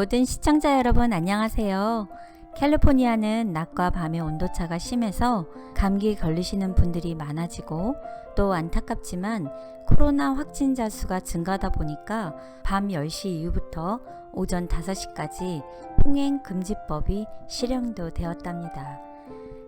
모든 시청자 여러분 안녕하세요. 캘리포니아는 낮과 밤의 온도차가 심해서 감기 걸리시는 분들이 많아지고 또 안타깝지만 코로나 확진자 수가 증가하다 보니까 밤 10시 이후부터 오전 5시까지 통행 금지법이 실행도 되었답니다.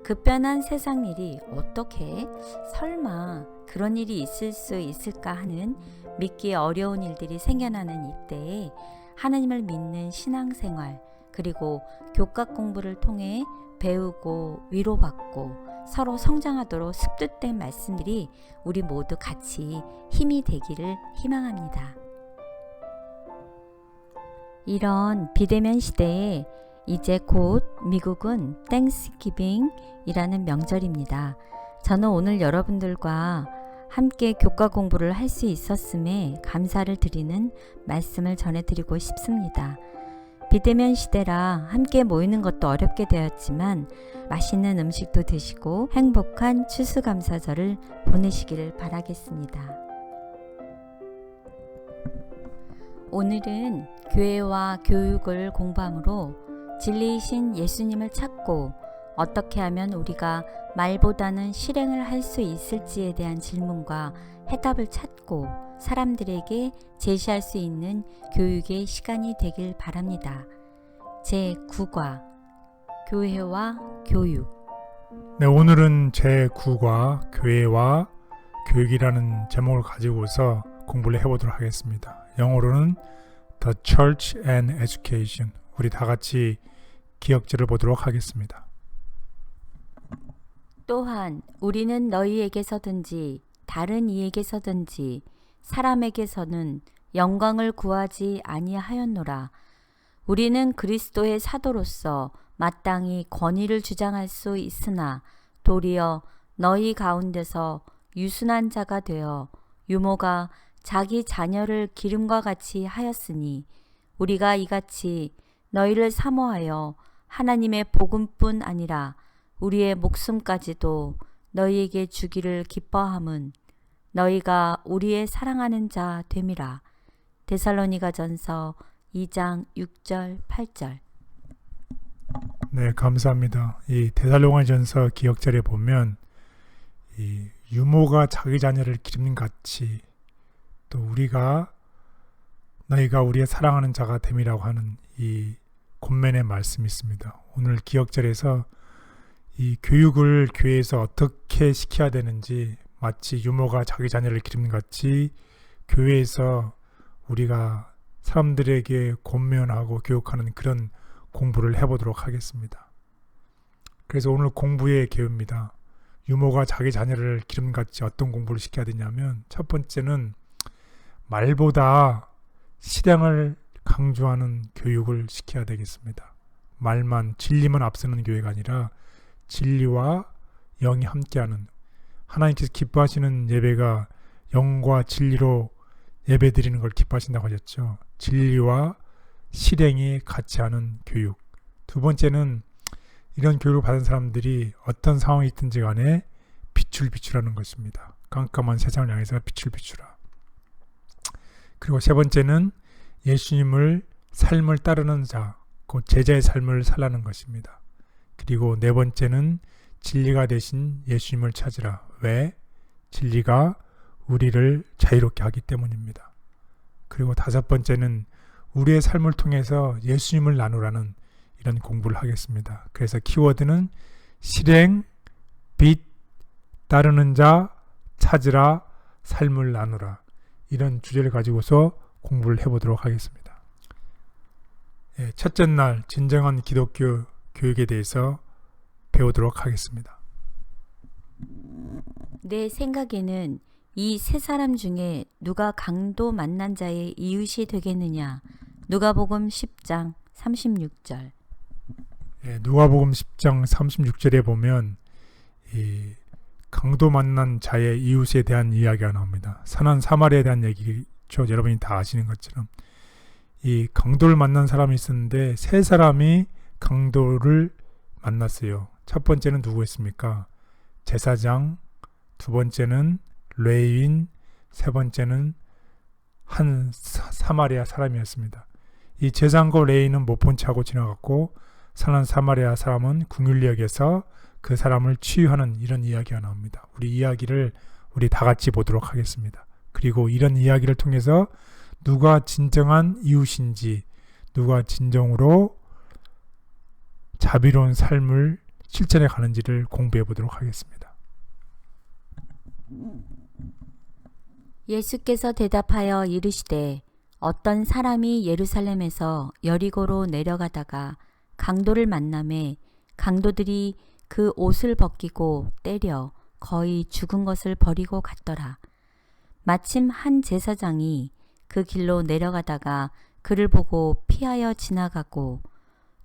급변한 세상 일이 어떻게 설마 그런 일이 있을 수 있을까 하는 믿기 어려운 일들이 생겨나는 이때에 하나님을 믿는 신앙생활 그리고 교과 공부를 통해 배우고 위로받고 서로 성장하도록 습득된 말씀들이 우리 모두 같이 힘이 되기를 희망합니다. 이런 비대면 시대에 이제 곧 미국은 땡스기빙이라는 명절입니다. 저는 오늘 여러분들과 함께 교과 공부를 할 수 있었음에 감사를 드리는 말씀을 전해드리고 싶습니다. 비대면 시대라 함께 모이는 것도 어렵게 되었지만 맛있는 음식도 드시고 행복한 추수감사절을 보내시기를 바라겠습니다. 오늘은 교회와 교육을 공부함으로 진리이신 예수님을 찾고 어떻게 하면 우리가 말보다는 실행을 할 수 있을지에 대한 질문과 해답을 찾고 사람들에게 제시할 수 있는 교육의 시간이 되길 바랍니다. 제9과 교회와 교육. 네, 오늘은 제9과 교회와 교육이라는 제목을 가지고서 공부를 해보도록 하겠습니다. 영어로는 The Church and Education. 우리 다 같이 기억절을 보도록 하겠습니다. 또한 우리는 너희에게서든지 다른 이에게서든지 사람에게서는 영광을 구하지 아니하였노라. 우리는 그리스도의 사도로서 마땅히 권위를 주장할 수 있으나 도리어 너희 가운데서 유순한 자가 되어 유모가 자기 자녀를 기름과 같이 하였으니 우리가 이같이 너희를 사모하여 하나님의 복음뿐 아니라 우리의 목숨까지도 너희에게 주기를 기뻐함은 너희가 우리의 사랑하는 자 됨이라. 데살로니가전서 2장 6절 8절. 네, 감사합니다. 이 데살로니가전서 기억절에 보면 이 유모가 자기 자녀를 기름 같이 또 너희가 우리의 사랑하는 자가 됨이라고 하는 이 권면의 말씀이 있습니다. 오늘 기억절에서 이 교육을 교회에서 어떻게 시켜야 되는지 마치 유모가 자기 자녀를 기름 같이 교회에서 우리가 사람들에게 권면하고 교육하는 그런 공부를 해보도록 하겠습니다. 그래서 오늘 공부의 개요입니다. 유모가 자기 자녀를 기름 같이 어떤 공부를 시켜야 되냐면 첫 번째는 말보다 실행을 강조하는 교육을 시켜야 되겠습니다. 말만 진리만 앞서는 교회가 아니라 진리와 영이 함께하는 하나님께서 기뻐하시는 예배가 영과 진리로 예배드리는 걸 기뻐하신다고 하셨죠. 진리와 실행이 같이 하는 교육. 두 번째는 이런 교육을 받은 사람들이 어떤 상황이 있든지 간에 빛을 비추라는 것입니다. 깜깜한 세상을 향해서 빛을 비추라. 그리고 세 번째는 예수님을 삶을 따르는 자, 곧 제자의 삶을 살라는 것입니다. 그리고 네 번째는 진리가 되신 예수님을 찾으라. 왜? 진리가 우리를 자유롭게 하기 때문입니다. 그리고 다섯 번째는 우리의 삶을 통해서 예수님을 나누라는 이런 공부를 하겠습니다. 그래서 키워드는 실행, 빛, 따르는 자, 찾으라, 삶을 나누라. 이런 주제를 가지고서 공부를 해보도록 하겠습니다. 첫째 날 진정한 기독교 교육에 대해서 배우도록 하겠습니다. 내 생각에는 이 세 사람 중에 누가 강도 만난 자의 이웃이 되겠느냐. 누가복음 10장 36절. 누가복음 10장 36절에 보면 이 강도 만난 자의 이웃에 대한 이야기가 나옵니다. 선한 사마리아에 대한 얘기죠. 여러분이 다 아시는 것처럼 이 강도를 만난 사람이 있었는데 세 사람이 강도를 만났어요. 첫 번째는 누구였습니까? 제사장, 두 번째는 레위인, 세 번째는 한 사마리아 사람이었습니다. 이 제사장과 레위인은 못 본 채 하고 지나갔고 선한 사마리아 사람은 긍휼히 여겨서 그 사람을 치유하는 이런 이야기가 나옵니다. 우리 이야기를 우리 다 같이 보도록 하겠습니다. 그리고 이런 이야기를 통해서 누가 진정한 이웃인지, 누가 진정으로 자비로운 삶을 실천해 가는지를 공부해 보도록 하겠습니다. 예수께서 대답하여 이르시되 어떤 사람이 예루살렘에서 여리고로 내려가다가 강도를 만나매 강도들이 그 옷을 벗기고 때려 거의 죽은 것을 버리고 갔더라. 마침 한 제사장이 그 길로 내려가다가 그를 보고 피하여 지나가고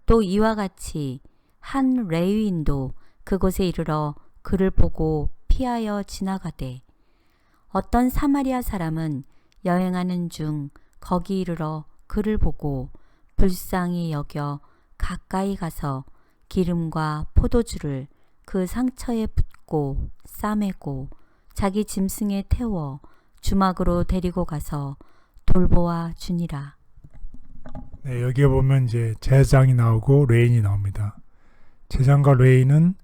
또 이와 같이 한 레위인도 그곳에 이르러 그를 보고 피하여 지나가되 어떤 사마리아 사람은 여행하는 중 거기 이르러 그를 보고 불쌍히 여겨 가까이 가서 기름과 포도주를 그 상처에 붓고 싸매고 자기 짐승에 태워 주막으로 데리고 가서 돌보아 주니라. 네, 여기에 보면 이제 제사장이 나오고 레인이 나옵니다. 제사장과 레인은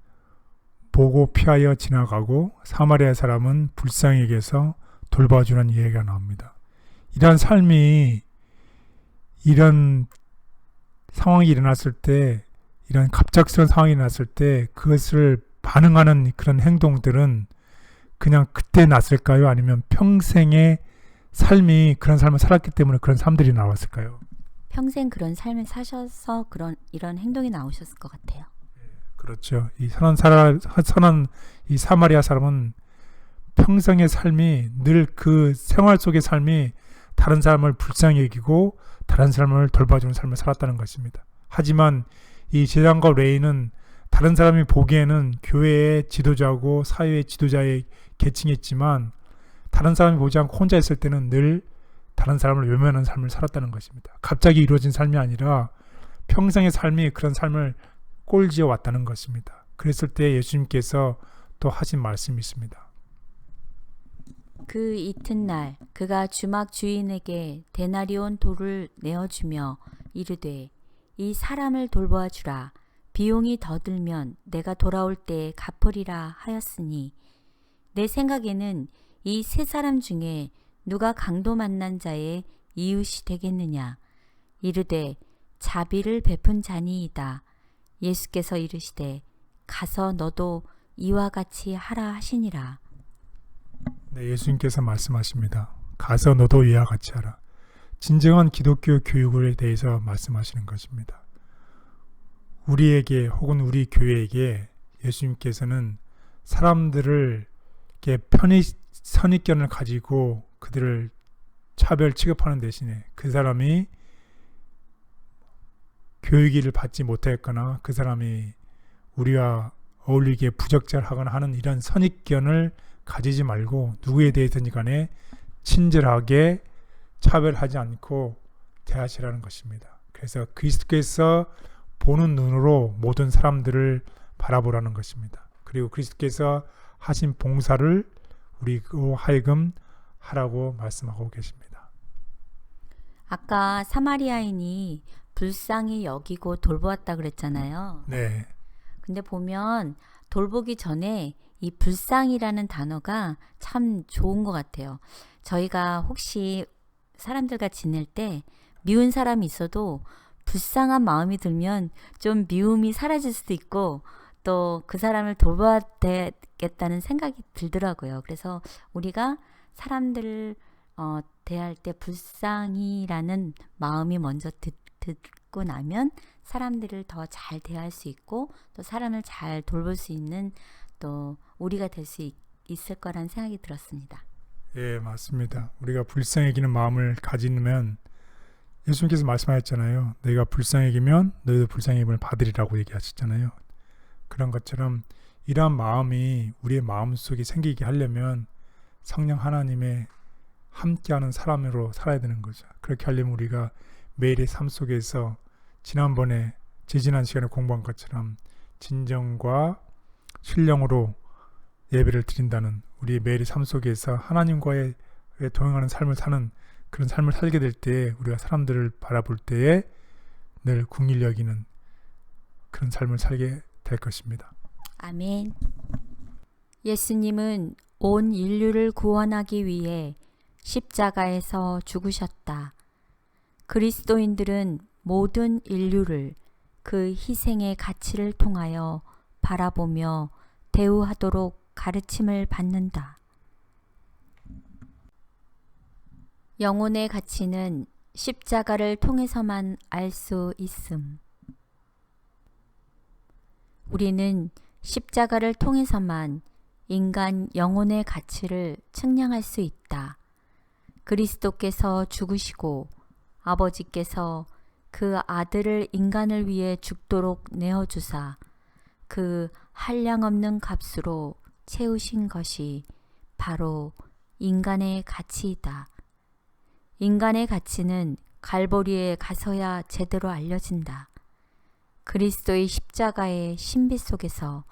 보고 피하여 지나가고 사마리아 사람은 불쌍히 여겨서 돌봐주는 이야기가 나옵니다. 이런 삶이, 이런 상황이 일어났을 때, 이런 갑작스러운 상황이 일어났을 때 그것을 반응하는 그런 행동들은 그냥 그때 났을까요? 아니면 평생의 삶이 그런 삶을 살았기 때문에 그런 삶들이 나왔을까요? 평생 그런 삶을 사셔서 이런 행동이 나오셨을 것 같아요. 그렇죠. 이 선한 이 사마리아 사람은 평생의 삶이 늘 그 생활 속의 삶이 다른 사람을 불쌍히 여기고 다른 사람을 돌봐주는 삶을 살았다는 것입니다. 하지만 이 제사장과 레위인은 다른 사람이 보기에는 교회의 지도자고 사회의 지도자의 계층이었지만 다른 사람이 보지 않고 혼자 있을 때는 늘 다른 사람을 외면하는 삶을 살았다는 것입니다. 갑자기 이루어진 삶이 아니라 평생의 삶이 그런 삶을 꼴지어 왔다는 것입니다. 그랬을 때 예수님께서 또 하신 말씀이 있습니다. 그 이튿날 그가 주막 주인에게 데나리온 돌을 내어주며 이르되 이 사람을 돌보아 주라. 비용이 더 들면 내가 돌아올 때에 갚으리라 하였으니 내 생각에는 이 세 사람 중에 누가 강도 만난 자의 이웃이 되겠느냐. 이르되 자비를 베푼 자니이다. 예수께서 이르시되 가서 너도 이와 같이 하라 하시니라. 네, 예수님께서 말씀하십니다. 가서 너도 이와 같이 하라. 진정한 기독교 교육에 대해서 말씀하시는 것입니다. 우리에게 혹은 우리 교회에게 예수님께서는 사람들을 이렇게 선입견을 가지고 그들을 차별 취급하는 대신에 그 사람이 교육을 받지 못했거나 그 사람이 우리와 어울리기에 부적절하거나 하는 이런 선입견을 가지지 말고 누구에 대해서든 간에 친절하게 차별하지 않고 대하시라는 것입니다. 그래서 그리스도께서 보는 눈으로 모든 사람들을 바라보라는 것입니다. 그리고 그리스도께서 하신 봉사를 우리로 하여금 하라고 말씀하고 계십니다. 아까 사마리아인이 불쌍히 여기고 돌보았다 그랬잖아요. 네. 근데 보면 돌보기 전에 이 불쌍이라는 단어가 참 좋은 것 같아요. 저희가 혹시 사람들과 지낼 때 미운 사람이 있어도 불쌍한 마음이 들면 좀 미움이 사라질 수도 있고 또 그 사람을 돌봐야 되겠다는 생각이 들더라고요. 그래서 우리가 사람들을 대할 때 불쌍이라는 마음이 먼저 듣고 나면 사람들을 더 잘 대할 수 있고 또 사람을 잘 돌볼 수 있는 또 우리가 될 수 있을 거란 생각이 들었습니다. 예, 맞습니다. 우리가 불쌍히 여기는 마음을 가지면 예수님께서 말씀하셨잖아요. 너희가 불쌍히 여기면 너희도 불쌍히 여김을 받으리라고 얘기하셨잖아요. 그런 것처럼 이러한 마음이 우리의 마음속에 생기게 하려면 성령 하나님의 함께하는 사람으로 살아야 되는 거죠. 그렇게 하려면 우리가 매일의 삶 속에서 지난번에 지난 시간에 공부한 것처럼 진정과 신령으로 예배를 드린다는 우리의 매일의 삶 속에서 하나님과의 동행하는 삶을 사는 그런 삶을 살게 될 때 우리가 사람들을 바라볼 때에 늘 긍휼히 여기는 그런 삶을 살게 될 것입니다. 아멘. 예수님은 온 인류를 구원하기 위해 십자가에서 죽으셨다. 그리스도인들은 모든 인류를 그 희생의 가치를 통하여 바라보며 대우하도록 가르침을 받는다. 영혼의 가치는 십자가를 통해서만 알 수 있음. 우리는 십자가를 통해서만 인간 영혼의 가치를 측량할 수 있다. 그리스도께서 죽으시고 아버지께서 그 아들을 인간을 위해 죽도록 내어주사 그 한량없는 값으로 채우신 것이 바로 인간의 가치이다. 인간의 가치는 갈보리에 가서야 제대로 알려진다. 그리스도의 십자가의 신비 속에서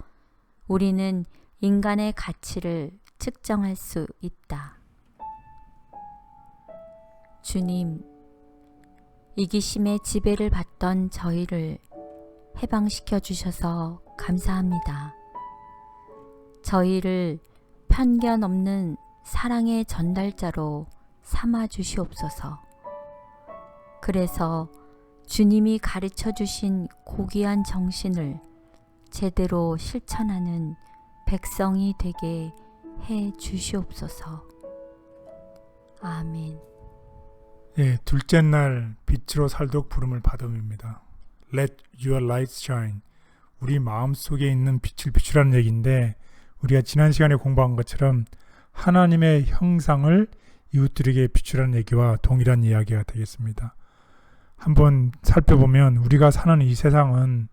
우리는 인간의 가치를 측정할 수 있다. 주님, 이기심의 지배를 받던 저희를 해방시켜 주셔서 감사합니다. 저희를 편견 없는 사랑의 전달자로 삼아 주시옵소서. 그래서 주님이 가르쳐 주신 고귀한 정신을 제대로 실천하는 백성이 되게 해 주시옵소서. 아멘. 예, 둘째 날 빛으로 살도록 부름을 받음입니다. Let your light shine. 우리 마음속에 있는 빛을 비추라는 얘기인데, 우리가 지난 시간에 공부한 것처럼 하나님의 형상을 이웃들에게 비추라는 얘기와 동일한 이야기가 되겠습니다. 한번 살펴보면 우리가 사는 이 세상은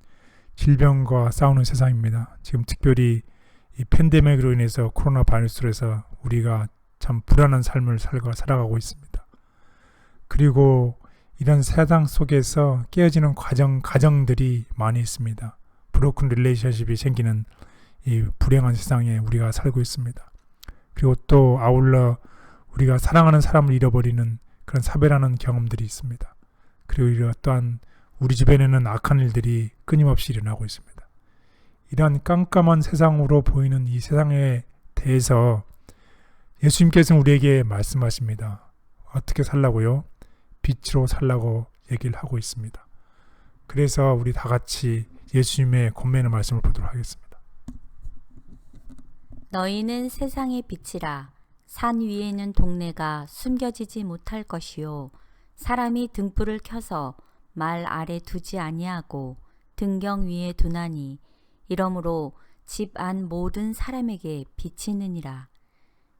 질병과 싸우는 세상입니다. 지금 특별히 이 팬데믹으로 인해서 코로나 바이러스로 해서 우리가 참 불안한 삶을 살아가고 있습니다. 그리고 이런 세상 속에서 깨어지는 가정들이 많이 있습니다. 브로큰 릴레이션십이 생기는 이 불행한 세상에 우리가 살고 있습니다. 그리고 또 아울러 우리가 사랑하는 사람을 잃어버리는 그런 사별하는 경험들이 있습니다. 그리고 또한 우리 주변에는 악한 일들이 끊임없이 일어나고 있습니다. 이러한 깜깜한 세상으로 보이는 이 세상에 대해서 예수님께서는 우리에게 말씀하십니다. 어떻게 살라고요? 빛으로 살라고 얘기를 하고 있습니다. 그래서 우리 다 같이 예수님의 권면의 말씀을 보도록 하겠습니다. 너희는 세상의 빛이라. 산 위에 있는 동네가 숨겨지지 못할 것이요 사람이 등불을 켜서 말 아래 두지 아니하고 등경 위에 두나니 이러므로 집 안 모든 사람에게 비치느니라.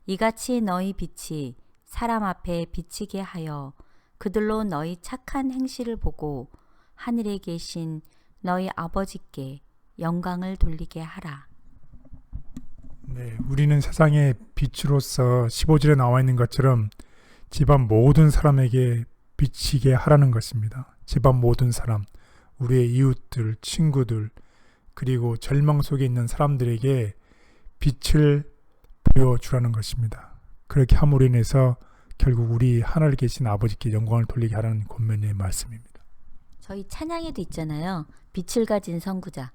이같이 너희 빛이 사람 앞에 비치게 하여 그들로 너희 착한 행실을 보고 하늘에 계신 너희 아버지께 영광을 돌리게 하라. 네, 우리는 세상의 빛으로서 15절에 나와 있는 것처럼 집안 모든 사람에게 비치게 하라는 것입니다. 집안 모든 사람, 우리의 이웃들, 친구들, 그리고 절망 속에 있는 사람들에게 빛을 보여주라는 것입니다. 그렇게 함으로 인해서 결국 우리 하늘에 계신 아버지께 영광을 돌리게 하라는 권면의 말씀입니다. 저희 찬양에도 있잖아요. 빛을 가진 선구자.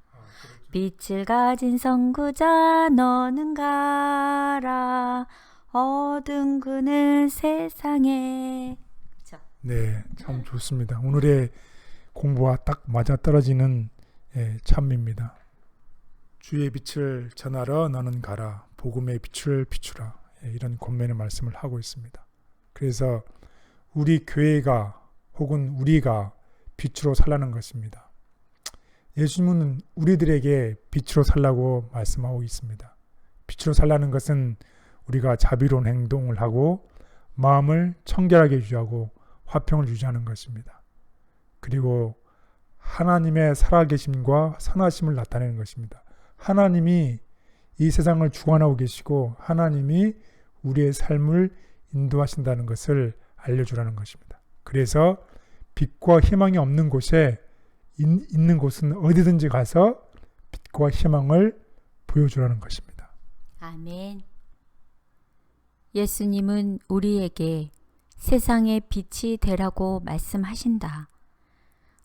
빛을 가진 선구자 너는 가라 어둠그는 세상에. 그렇죠? 네, 참 좋습니다. 오늘의 공부와 딱 맞아떨어지는 참입니다. 주의 빛을 전하러 너는 가라 복음의 빛을 비추라. 이런 권면의 말씀을 하고 있습니다. 그래서 우리 교회가 혹은 우리가 빛으로 살라는 것입니다. 예수님은 우리들에게 빛으로 살라고 말씀하고 있습니다. 빛으로 살라는 것은 우리가 자비로운 행동을 하고 마음을 청결하게 유지하고 화평을 유지하는 것입니다. 그리고 하나님의 살아계심과 선하심을 나타내는 것입니다. 하나님이 이 세상을 주관하고 계시고 하나님이 우리의 삶을 인도하신다는 것을 알려주라는 것입니다. 그래서 빛과 희망이 없는 곳에 있는 곳은 어디든지 가서 빛과 희망을 보여주라는 것입니다. 아멘. 예수님은 우리에게 세상의 빛이 되라고 말씀하신다.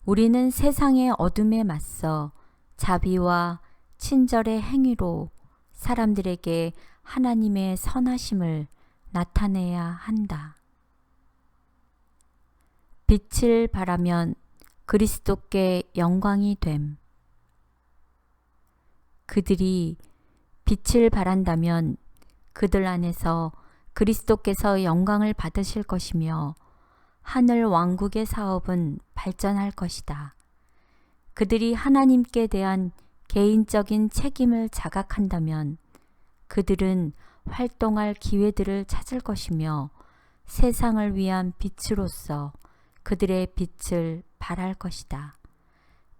우리는 세상의 어둠에 맞서 자비와 친절의 행위로 사람들에게 하나님의 선하심을 나타내야 한다. 빛을 발하면 그리스도께 영광이 됨. 그들이 빛을 발한다면 그들 안에서 그리스도께서 영광을 받으실 것이며 하늘 왕국의 사업은 발전할 것이다. 그들이 하나님께 대한 개인적인 책임을 자각한다면 그들은 활동할 기회들을 찾을 것이며 세상을 위한 빛으로서 그들의 빛을 발할 것이다.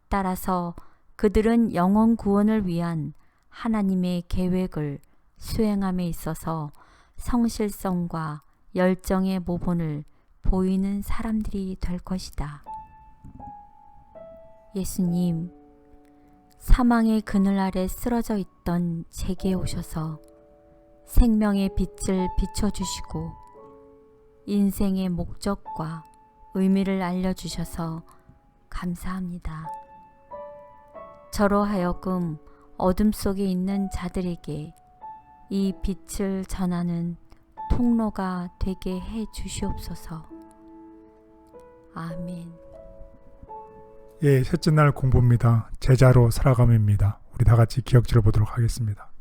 따라서 그들은 영혼 구원을 위한 하나님의 계획을 수행함에 있어서 성실성과 열정의 모본을 보이는 사람들이 될 것이다. 예수님, 사망의 그늘 아래 쓰러져 있던 제게 오셔서 생명의 빛을 비춰주시고 인생의 목적과 의미를 알려주셔서 감사합니다. 저로 하여금 어둠 속에 있는 자들에게 이 빛을 전하는 통로가 되게 해 주시옵소서. 아멘. 예, 셋째 날 공부입니다. 제자로 살아감입니다. 우리 다 같이 기억지를 보도록 하겠습니다.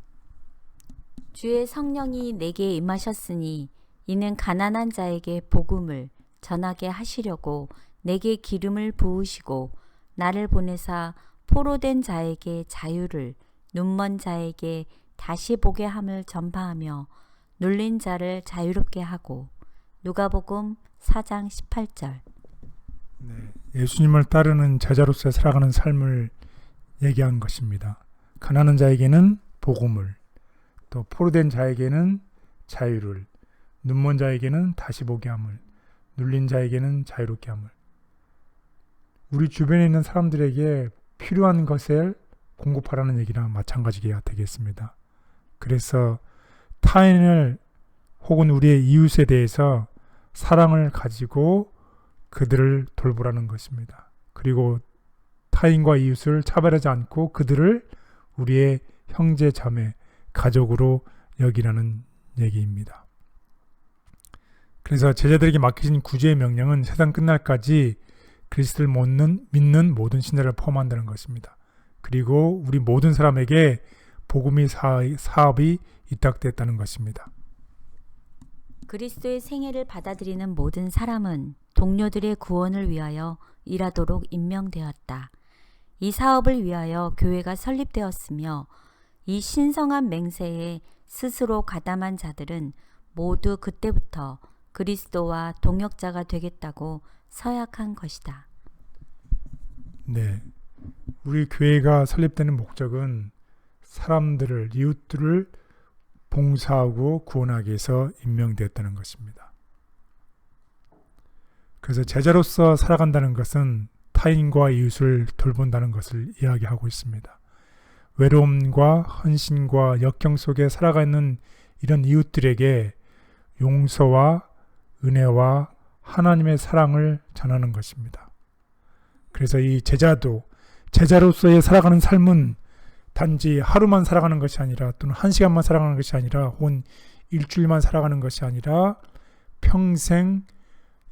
주의 성령이 내게 임하셨으니 이는 가난한 자에게 복음을 전하게 하시려고 내게 기름을 부으시고 나를 보내사 포로된 자에게 자유를 눈먼 자에게 다시 보게 함을 전파하며 눌린 자를 자유롭게 하고. 누가복음 4장 18절. 네, 예수님을 따르는 제자로서 살아가는 삶을 얘기한 것입니다. 가난한 자에게는 복음을, 또 포로된 자에게는 자유를, 눈먼 자에게는 다시 보게 함을, 눌린 자에게는 자유롭게 함을. 우리 주변에 있는 사람들에게 필요한 것을 공급하라는 얘기랑 마찬가지가 되겠습니다. 그래서 타인을 혹은 우리의 이웃에 대해서 사랑을 가지고 그들을 돌보라는 것입니다. 그리고 타인과 이웃을 차별하지 않고 그들을 우리의 형제 자매, 가족으로 여기라는 얘기입니다. 그래서 제자들에게 맡기신 구제의 명령은 세상 끝날까지 그리스도를 믿는 모든 신자를 포함한다는 것입니다. 그리고 우리 모든 사람에게 복음의 사업이 이탁됐다는 것입니다. 그리스도의 생애를 받아들이는 모든 사람은 동료들의 구원을 위하여 일하도록 임명되었다. 이 사업을 위하여 교회가 설립되었으며 이 신성한 맹세에 스스로 가담한 자들은 모두 그때부터 그리스도와 동역자가 되겠다고 서약한 것이다. 네, 우리 교회가 설립되는 목적은 사람들을, 이웃들을 봉사하고 구원하기 위해서 임명되었다는 것입니다. 그래서 제자로서 살아간다는 것은 타인과 이웃을 돌본다는 것을 이야기하고 있습니다. 외로움과 헌신과 역경 속에 살아가는 이런 이웃들에게 용서와 은혜와 하나님의 사랑을 전하는 것입니다. 그래서 이 제자로서의 살아가는 삶은 단지 하루만 살아가는 것이 아니라, 또는 한 시간만 살아가는 것이 아니라, 혹은 일주일만 살아가는 것이 아니라 평생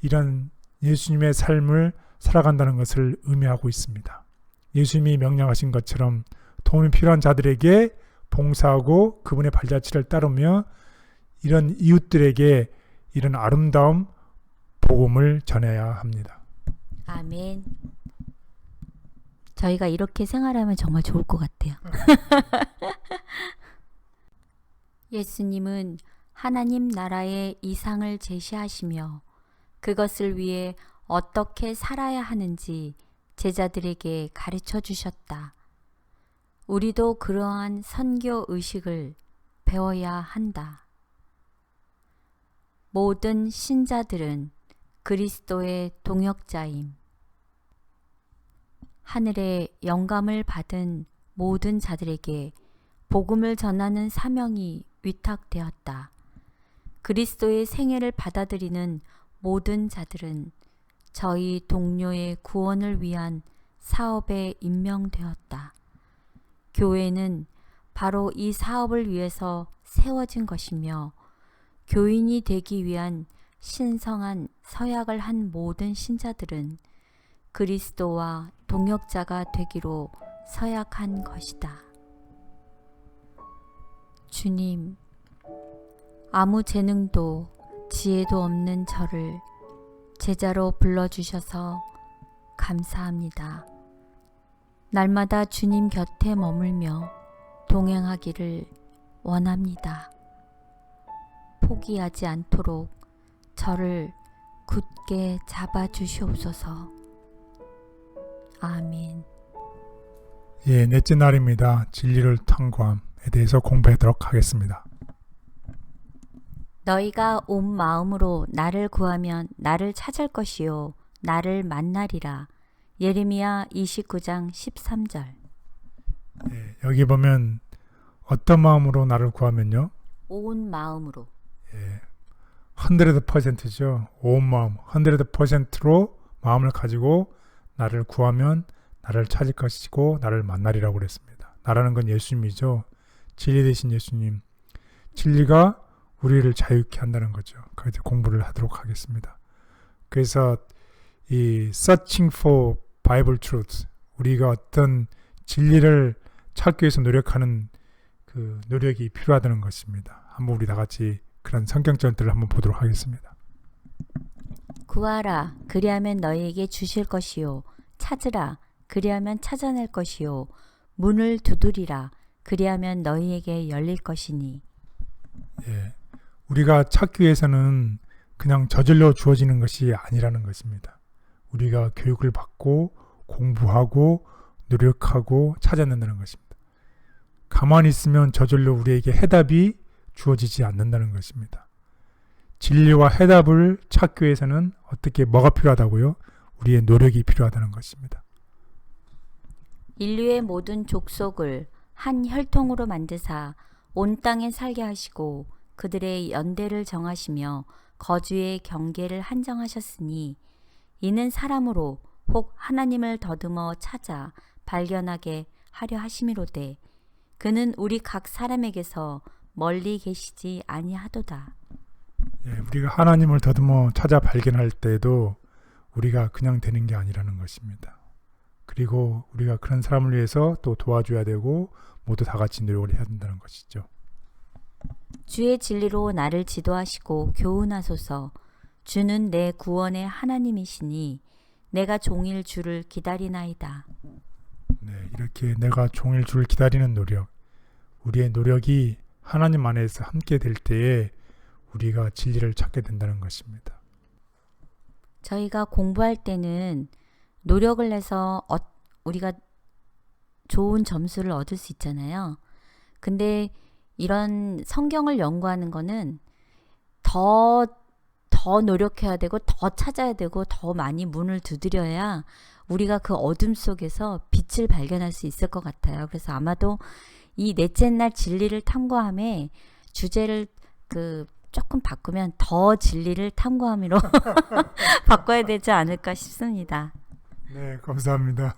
이런 예수님의 삶을 살아간다는 것을 의미하고 있습니다. 예수님이 명령하신 것처럼 도움이 필요한 자들에게 봉사하고 그분의 발자취를 따르며 이런 이웃들에게 이런 아름다운 복음을 전해야 합니다. 아멘. 저희가 이렇게 생활하면 정말 좋을 것 같아요. 예수님은 하나님 나라의 이상을 제시하시며 그것을 위해 어떻게 살아야 하는지 제자들에게 가르쳐 주셨다. 우리도 그러한 선교 의식을 배워야 한다. 모든 신자들은 그리스도의 동역자임. 하늘의 영감을 받은 모든 자들에게 복음을 전하는 사명이 위탁되었다. 그리스도의 생애를 받아들이는 모든 자들은 저희 동료의 구원을 위한 사업에 임명되었다. 교회는 바로 이 사업을 위해서 세워진 것이며 교인이 되기 위한 신성한 서약을 한 모든 신자들은 그리스도와 동역자가 되기로 서약한 것이다. 주님, 아무 재능도 지혜도 없는 저를 제자로 불러주셔서 감사합니다. 날마다 주님 곁에 머물며 동행하기를 원합니다. 포기하지 않도록 저를 굳게 잡아주시옵소서. 아멘. 예, 넷째 날입니다. 진리를 탐구함에 대해서 공부하도록 하겠습니다. 너희가 온 마음으로 나를 구하면 나를 찾을 것이요 나를 만나리라. 예레미야 29장 13절. 예, 여기 보면 어떤 마음으로 나를 구하면요? 온 마음으로. 예, 100%죠. 온 마음, 100%로 마음을 가지고 나를 구하면 나를 찾을 것이고 나를 만나리라고 그랬습니다. 나라는 건 예수님이죠. 진리 되신 예수님. 진리가 우리를 자유케 한다는 거죠. 거기서 공부를 하도록 하겠습니다. 그래서 이 searching for Bible truth, 우리가 어떤 진리를 찾기 위해서 노력하는 그 노력이 필요하다는 것입니다. 한번 우리 다 같이 그런 성경절들을 한번 보도록 하겠습니다. 구하라 그리하면 너희에게 주실 것이요 찾으라 그리하면 찾아낼 것이요 문을 두드리라 그리하면 너희에게 열릴 것이니. 예, 우리가 찾기 위해서는 그냥 저절로 주어지는 것이 아니라는 것입니다. 우리가 교육을 받고 공부하고 노력하고 찾아낸다는 것입니다. 가만히 있으면 저절로 우리에게 해답이 주어지지 않는다는 것입니다. 진리와 해답을 찾기 위해서는 어떻게 뭐가 필요하다고요? 우리의 노력이 필요하다는 것입니다. 인류의 모든 족속을 한 혈통으로 만드사 온 땅에 살게 하시고 그들의 연대를 정하시며 거주의 경계를 한정하셨으니 이는 사람으로 혹 하나님을 더듬어 찾아 발견하게 하려 하심이로되 그는 우리 각 사람에게서 멀리 계시지 아니하도다. 예, 우리가 하나님을 더듬어 찾아 발견할 때도 우리가 그냥 되는 게 아니라는 것입니다. 그리고 우리가 그런 사람을 위해서 또 도와줘야 되고 모두 다 같이 노력을 해야 된다는 것이죠. 주의 진리로 나를 지도하시고 교훈하소서. 주는 내 구원의 하나님이시니 내가 종일 주를 기다리나이다. 네, 이렇게 내가 종일 주를 기다리는 노력, 우리의 노력이 하나님 안에서 함께 될 때에 우리가 진리를 찾게 된다는 것입니다. 저희가 공부할 때는 노력을 해서 우리가 좋은 점수를 얻을 수 있잖아요. 근데 이런 성경을 연구하는 거는 더 노력해야 되고 더 찾아야 되고 더 많이 문을 두드려야 우리가 그 어둠 속에서 빛을 발견할 수 있을 것 같아요. 그래서 아마도 이 넷째 날 진리를 탐구함에 주제를 조금 바꾸면 더 진리를 탐구함으로 바꿔야 되지 않을까 싶습니다. 네, 감사합니다.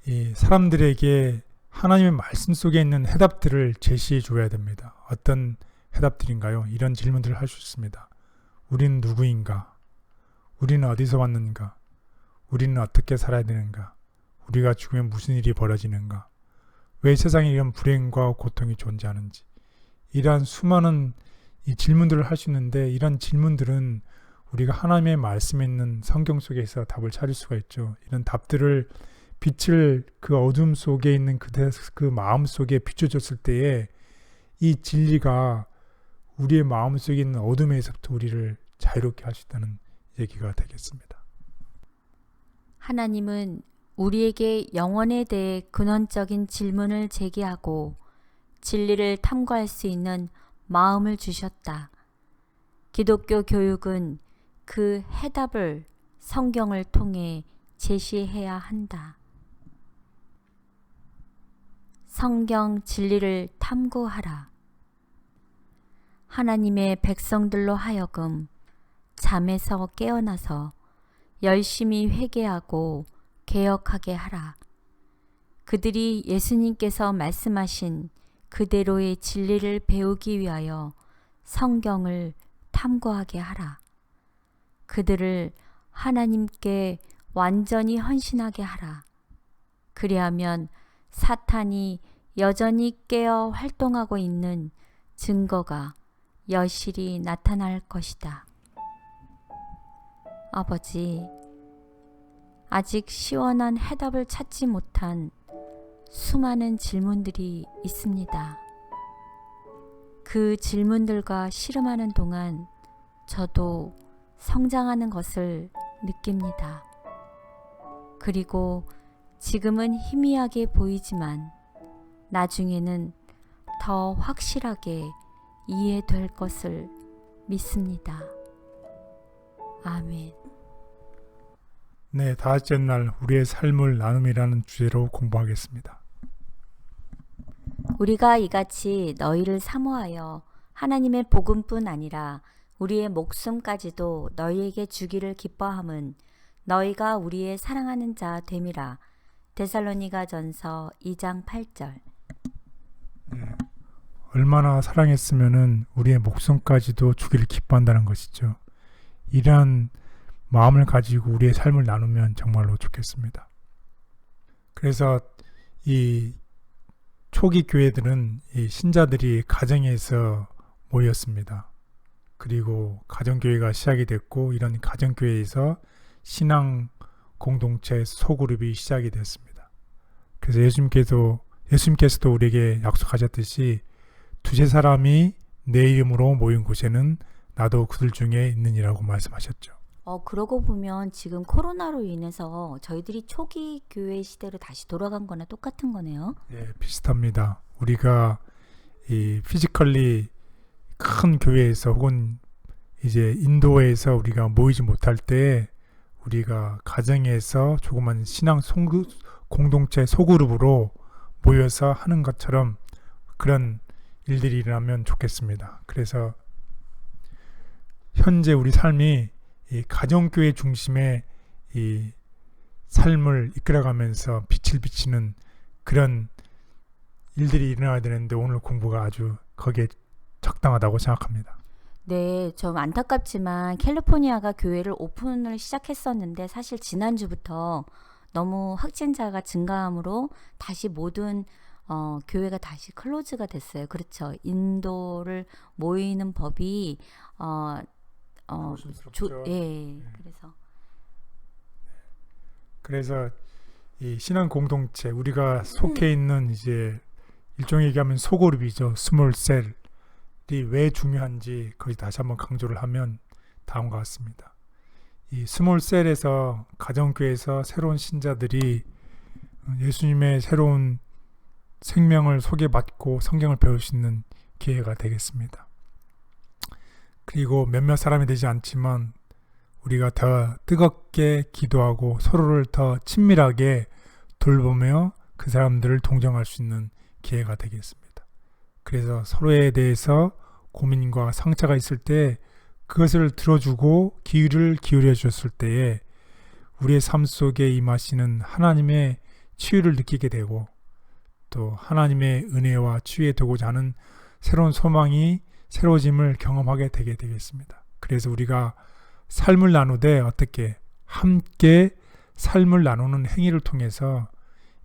이 사람들에게 하나님의 말씀 속에 있는 해답들을 제시해 줘야 됩니다. 어떤 해답들인가요? 이런 질문들을 할 수 있습니다. 우리는 누구인가? 우리는 어디서 왔는가? 우리는 어떻게 살아야 되는가? 우리가 죽으면 무슨 일이 벌어지는가? 왜 세상에 이런 불행과 고통이 존재하는지? 이러한 수많은 이 질문들을 할 수 있는데 이런 질문들은 우리가 하나님의 말씀에 있는 성경 속에서 답을 찾을 수가 있죠. 이런 답들을 빛을 그 어둠 속에 있는 그 마음 속에 비춰줬을 때에 이 진리가 우리의 마음 속에 있는 어둠에서부터 우리를 자유롭게 할 수 있다는 얘기가 되겠습니다. 하나님은 우리에게 영혼에 대해 근원적인 질문을 제기하고 진리를 탐구할 수 있는 마음을 주셨다. 기독교 교육은 그 해답을 성경을 통해 제시해야 한다. 성경 진리를 탐구하라. 하나님의 백성들로 하여금 잠에서 깨어나서 열심히 회개하고 개혁하게 하라. 그들이 예수님께서 말씀하신 그대로의 진리를 배우기 위하여 성경을 탐구하게 하라. 그들을 하나님께 완전히 헌신하게 하라. 그리하면 사탄이 여전히 깨어 활동하고 있는 증거가 여실히 나타날 것이다. 아버지, 아직 시원한 해답을 찾지 못한 수많은 질문들이 있습니다. 그 질문들과 씨름하는 동안 저도 성장하는 것을 느낍니다. 그리고 지금은 희미하게 보이지만 나중에는 더 확실하게 이해될 것을 믿습니다. 아멘. 네, 다섯째 날 우리의 삶을 나눔이라는 주제로 공부하겠습니다. 우리가 이같이 너희를 사모하여 하나님의 복음뿐 아니라 우리의 목숨까지도 너희에게 주기를 기뻐함은 너희가 우리의 사랑하는 자 됨이라. 데살로니가전서 2장 8절. 얼마나 사랑했으면은 우리의 목숨까지도 주기를 기뻐한다는 것이죠. 이러한 마음을 가지고 우리의 삶을 나누면 정말로 좋겠습니다. 그래서 이 초기 교회들은 이 신자들이 가정에서 모였습니다. 그리고 가정교회가 시작이 됐고 이런 가정교회에서 신앙 공동체 소그룹이 시작이 됐습니다. 그래서 예수님께서도 우리에게 약속하셨듯이 두세 사람이 내 이름으로 모인 곳에는 나도 그들 중에 있느니라고 말씀하셨죠. 그러고 보면 지금 코로나로 인해서 저희들이 초기 교회 시대로 다시 돌아간 거나 똑같은 거네요. 네, 비슷합니다. 우리가 이 피지컬리 큰 교회에서 혹은 이제 인도에서 우리가 모이지 못할 때 우리가 가정에서 조그만 신앙 공동체 소그룹으로 모여서 하는 것처럼 그런 일들이 일어나면 좋겠습니다. 그래서 현재 우리 삶이 이 가정교회 중심의 이 삶을 이끌어가면서 빛을 비치는 그런 일들이 일어나야 되는데 오늘 공부가 아주 거기에 적당하다고 생각합니다. 네, 좀 안타깝지만 캘리포니아가 교회를 오픈을 시작했었는데 사실 지난주부터 너무 확진자가 증가함으로 다시 모든 교회가 다시 클로즈가 됐어요. 그렇죠. 인도를 모이는 법이 예. 그래서 이 신앙 공동체 우리가 속해 있는 이제 일종의 얘기하면 소그룹이죠. 스몰 셀이 왜 중요한지 거기 다시 한번 강조를 하면 다음과 같습니다. 이 스몰 셀에서 가정교회에서 새로운 신자들이 예수님의 새로운 생명을 소개받고 성경을 배울 수 있는 기회가 되겠습니다. 그리고 몇몇 사람이 되지 않지만 우리가 더 뜨겁게 기도하고 서로를 더 친밀하게 돌보며 그 사람들을 동정할 수 있는 기회가 되겠습니다. 그래서 서로에 대해서 고민과 상처가 있을 때 그것을 들어주고 귀를 기울여 주었을 때에 우리의 삶 속에 임하시는 하나님의 치유를 느끼게 되고 또 하나님의 은혜와 치유에 되고자 하는 새로운 소망이 새로워짐을 경험하게 되게 되겠습니다. 그래서 우리가 삶을 나누되 어떻게 함께 삶을 나누는 행위를 통해서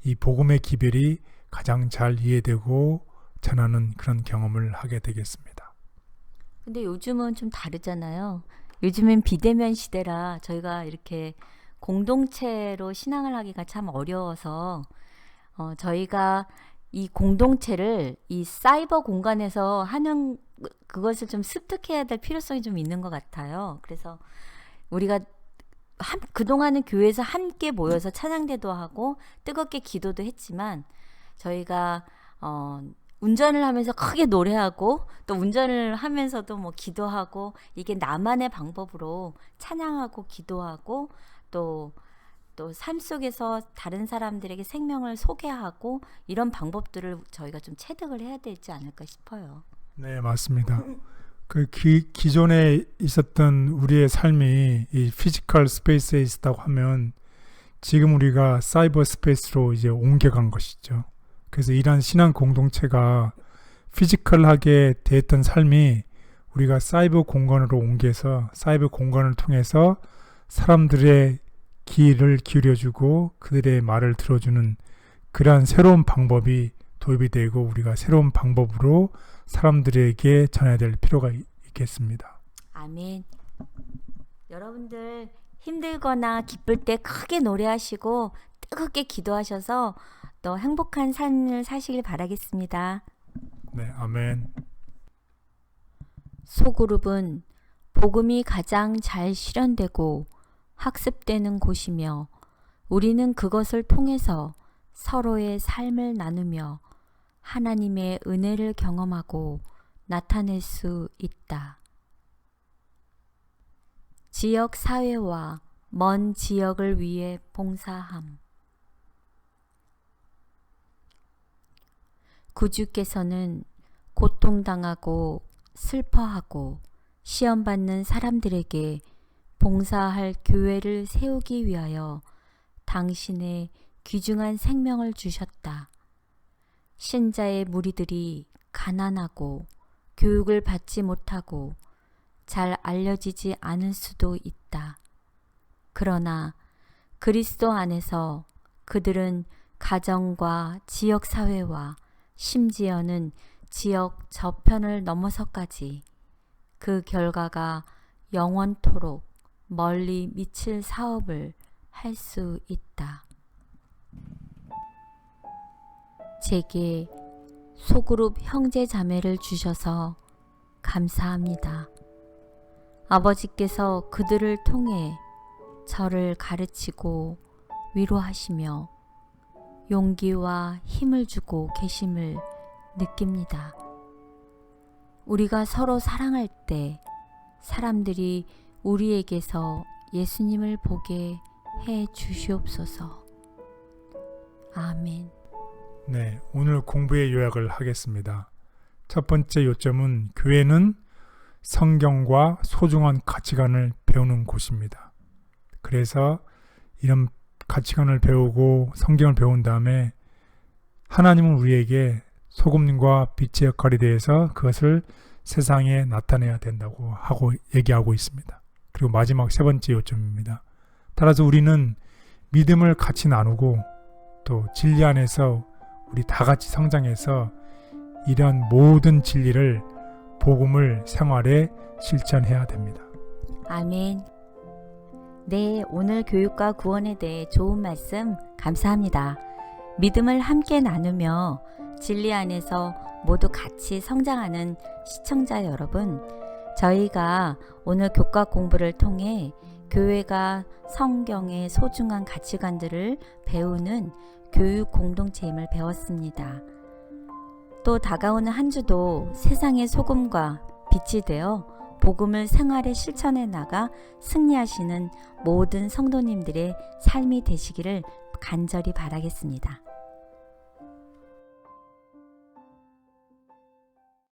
이 복음의 기별이 가장 잘 이해되고 전하는 그런 경험을 하게 되겠습니다. 근데 요즘은 좀 다르잖아요. 요즘은 비대면 시대라 저희가 이렇게 공동체로 신앙을 하기가 참 어려워서 저희가 이 공동체를 이 사이버 공간에서 하는 그것을 좀 습득해야 될 필요성이 좀 있는 것 같아요. 그래서 우리가 그동안은 교회에서 함께 모여서 찬양대도 하고 뜨겁게 기도도 했지만 저희가 운전을 하면서 크게 노래하고 또 운전을 하면서도 뭐 기도하고 이게 나만의 방법으로 찬양하고 기도하고 또 삶 속에서 다른 사람들에게 생명을 소개하고 이런 방법들을 저희가 좀 체득을 해야 되지 않을까 싶어요. 네, 맞습니다. 기존에 있었던 우리의 삶이 이 피지컬 스페이스에 있었다고 하면 지금 우리가 사이버 스페이스로 이제 옮겨간 것이죠. 그래서 이러한 신앙 공동체가 피지컬하게 됐던 삶이 우리가 사이버 공간으로 옮겨서 사이버 공간을 통해서 사람들의 귀를 기울여주고 그들의 말을 들어주는 그러한 새로운 방법이 도입이 되고 우리가 새로운 방법으로 사람들에게 전해야 될 필요가 있겠습니다. 아멘. 여러분들 힘들거나 기쁠 때 크게 노래하시고 뜨겁게 기도하셔서 또 행복한 삶을 사시길 바라겠습니다. 네, 아멘. 소그룹은 복음이 가장 잘 실현되고 학습되는 곳이며 우리는 그것을 통해서 서로의 삶을 나누며 하나님의 은혜를 경험하고 나타낼 수 있다. 지역 사회와 먼 지역을 위해 봉사함. 구주께서는 고통당하고 슬퍼하고 시험받는 사람들에게 봉사할 교회를 세우기 위하여 당신의 귀중한 생명을 주셨다. 신자의 무리들이 가난하고 교육을 받지 못하고 잘 알려지지 않을 수도 있다. 그러나 그리스도 안에서 그들은 가정과 지역사회와 심지어는 지역 저편을 넘어서까지 그 결과가 영원토록 멀리 미칠 사업을 할 수 있다. 제게 소그룹 형제 자매를 주셔서 감사합니다. 아버지께서 그들을 통해 저를 가르치고 위로하시며 용기와 힘을 주고 계심을 느낍니다. 우리가 서로 사랑할 때 사람들이 우리에게서 예수님을 보게 해 주시옵소서. 아멘. 네, 오늘 공부의 요약을 하겠습니다. 첫 번째 요점은 교회는 성경과 소중한 가치관을 배우는 곳입니다. 그래서 이런 가치관을 배우고 성경을 배운 다음에 하나님은 우리에게 소금과 빛의 역할에 대해서 그것을 세상에 나타내야 된다고 하고 얘기하고 있습니다. 그리고 마지막 세 번째 요점입니다. 따라서 우리는 믿음을 같이 나누고 또 진리 안에서 우리 다 같이 성장해서 이런 모든 진리를 복음을 생활에 실천해야 됩니다. 아멘. 네, 오늘 교육과 구원에 대해 좋은 말씀 감사합니다. 믿음을 함께 나누며 진리 안에서 모두 같이 성장하는 시청자 여러분, 저희가 오늘 교과 공부를 통해 교회가 성경의 소중한 가치관들을 배우는 교육 공동체임을 배웠습니다. 또 다가오는 한 주도 세상의 소금과 빛이 되어 복음을 생활에 실천해 나가 승리하시는 모든 성도님들의 삶이 되시기를 간절히 바라겠습니다.